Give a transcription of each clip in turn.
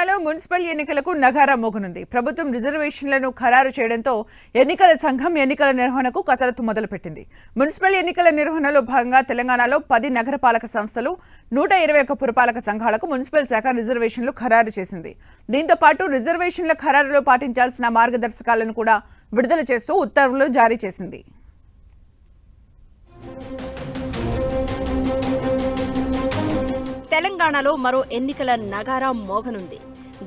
తెలంగాణలో మున్సిపల్ ఎన్నికలకు నగారా మోగనుంది. ప్రభుత్వం రిజర్వేషన్లను ఖరారు చేయడంతో ఎన్నికల సంఘం ఎన్నికల నిర్వహణకు కసరత్తు మొదలుపెట్టింది. మున్సిపల్ ఎన్నికల నిర్వహణలో భాగంగా తెలంగాణలో 10 నగరపాలక సంస్థలు 121 పురపాలక సంఘాలకు మున్సిపల్ శాఖ రిజర్వేషన్లు ఖరారు చేసింది. దీంతో పాటు రిజర్వేషన్ల ఖరారులో పాటించాల్సిన మార్గదర్శకాలను కూడా విడుదల చేస్తూ ఉత్తర్వులు జారీ చేసింది. తెలంగాణలో మరో ఎన్నికల నగారా మోగనుంది.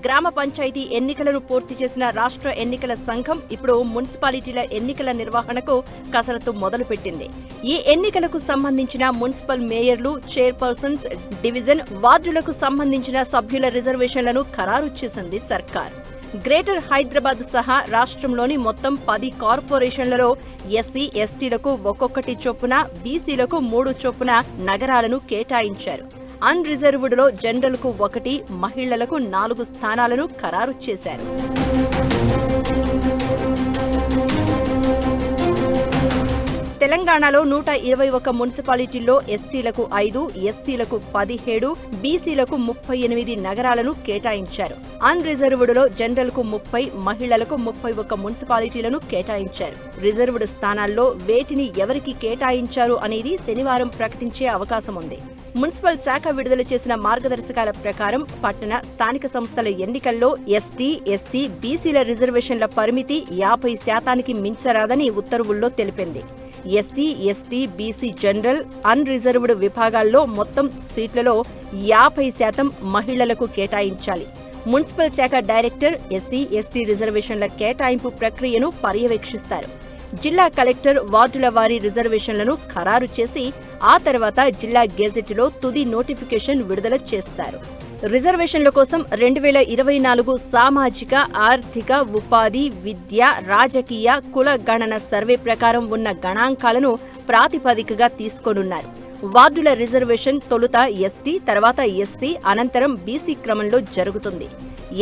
గ్రామ పంచాయతీ ఎన్నికలను పూర్తి చేసిన రాష్ట్ర ఎన్నికల సంఘం ఇప్పుడు మున్సిపాలిటీల ఎన్నికల నిర్వహణకు కసరత్తు మొదలుపెట్టింది. ఈ ఎన్నికలకు సంబంధించిన మున్సిపల్ మేయర్లు, చైర్పర్సన్స్, డివిజన్ వార్డులకు సంబంధించిన సభ్యుల రిజర్వేషన్లను ఖరారు చేసింది సర్కార్. గ్రేటర్ హైదరాబాద్ సహా రాష్ట్రంలోని మొత్తం 10 కార్పొరేషన్లలో ఎస్సీ, ఎస్టీలకు ఒక్కొక్కటి చొప్పున, బీసీలకు 3 చొప్పున నగరాలను కేటాయించారు. అన్ రిజర్వ్డ్లో జనరల్కు 1, మహిళలకు 4 స్థానాలను ఖరారు చేశారు. తెలంగాణలో 121 మున్సిపాలిటీల్లో ఎస్టీలకు 5, ఎస్సీలకు 17, బీసీలకు 38 నగరాలను కేటాయించారు. అన్ రిజర్వ్డ్లో జనరల్కు 30, మహిళలకు 31 మున్సిపాలిటీలను కేటాయించారు. రిజర్వ్డ్ స్థానాల్లో వేటిని ఎవరికి కేటాయించారు అనేది శనివారం ప్రకటించే అవకాశం ఉంది. మున్సిపల్ శాఖ విడుదల చేసిన మార్గదర్శకాల ప్రకారం పట్టణ, స్థానిక సంస్థల ఎన్నికల్లో ఎస్టీ, ఎస్సీ, బీసీల రిజర్వేషన్ల పరిమితి 50% మించరాదని ఉత్తర్వుల్లో తెలిపింది. ఎస్సీ, ఎస్టీ, బీసీ జనరల్, అన్ రిజర్వ్డ్ విభాగాల్లో మొత్తం సీట్లలో 50% మహిళలకు కేటాయించాలి. మున్సిపల్ శాఖ డైరెక్టర్ ఎస్సీ, ఎస్టీ రిజర్వేషన్ల కేటాయింపు ప్రక్రియను పర్యవేక్షిస్తారు. జిల్లా కలెక్టర్ వార్డుల వారీ రిజర్వేషన్లను ఖరారు చేసి ఆ తర్వాత జిల్లా గెజెట్లో తుది నోటిఫికేషన్ విడుదల చేస్తారు. రిజర్వేషన్ల కోసం 2024 సామాజిక, ఆర్థిక, ఉపాధి, విద్య, రాజకీయ, కుల గణన సర్వే ప్రకారం ఉన్న గణాంకాలను ప్రాతిపదికగా తీసుకోనున్నారు. వార్డుల రిజర్వేషన్ తొలుత ఎస్టీ, తర్వాత ఎస్సీ, అనంతరం బీసీ క్రమంలో జరుగుతుంది.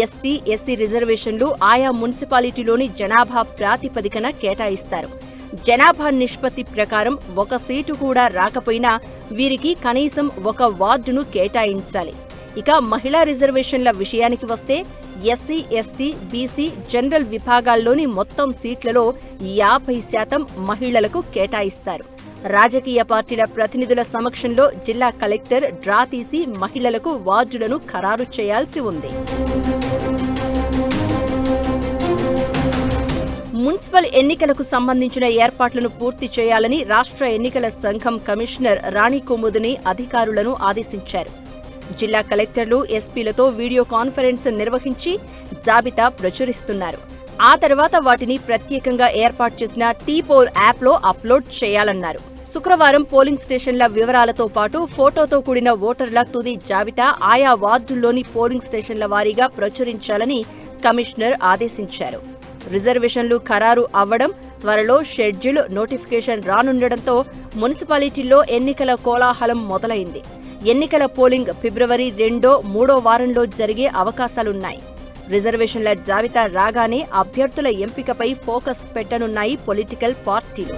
ఎస్టీ, ఎస్సీ రిజర్వేషన్లు ఆయా మున్సిపాలిటీలోని జనాభా ప్రాతిపదికన కేటాయిస్తారు. జనాభా నిష్పత్తి ప్రకారం 1 సీటు కూడా రాకపోయినా వీరికి కనీసం 1 వార్డును కేటాయించాలి. ఇక మహిళా రిజర్వేషన్ల విషయానికి వస్తే ఎస్సీ, ఎస్టీ, బీసీ జనరల్ విభాగాల్లోని మొత్తం సీట్లలో 50% మహిళలకు కేటాయిస్తారు. రాజకీయ పార్టీల ప్రతినిధుల సమక్షంలో జిల్లా కలెక్టర్ డ్రా తీసి మహిళలకు వార్డులను ఖరారు చేయాల్సి ఉంది. మున్సిపల్ ఎన్నికలకు సంబంధించిన ఏర్పాట్లను పూర్తి చేయాలని రాష్ట్ర ఎన్నికల సంఘం కమిషనర్ రాణి కుముదిని అధికారులను ఆదేశించారు. జిల్లా కలెక్టర్లు, ఎస్పీలతో వీడియో కాన్ఫరెన్స్ నిర్వహించి జాబితా ప్రచురిస్తున్నారు. ఆ తర్వాత వాటిని ప్రత్యేకంగా ఏర్పాటు చేసిన టీ-పోల్ యాప్లో అప్లోడ్ చేయాలన్నారు. శుక్రవారం పోలింగ్ స్టేషన్ల వివరాలతో పాటు ఫోటోతో కూడిన ఓటర్ల తుది జాబితా ఆయా వార్డుల్లోని పోలింగ్ స్టేషన్ల వారీగా ప్రచురించాలని కమిషనర్ ఆదేశించారు. రిజర్వేషన్లు ఖరారు అవ్వడం, త్వరలో షెడ్యూల్ నోటిఫికేషన్ రానుండడంతో మున్సిపాలిటీల్లో ఎన్నికల కోలాహలం మొదలైంది. ఎన్నికల పోలింగ్ ఫిబ్రవరి 2, 3 వారంలో జరిగే అవకాశాలున్నాయి. రిజర్వేషన్ల జాబితా రాగానే అభ్యర్థుల ఎంపికపై ఫోకస్ పెట్టనున్నాయి పొలిటికల్ పార్టీలు.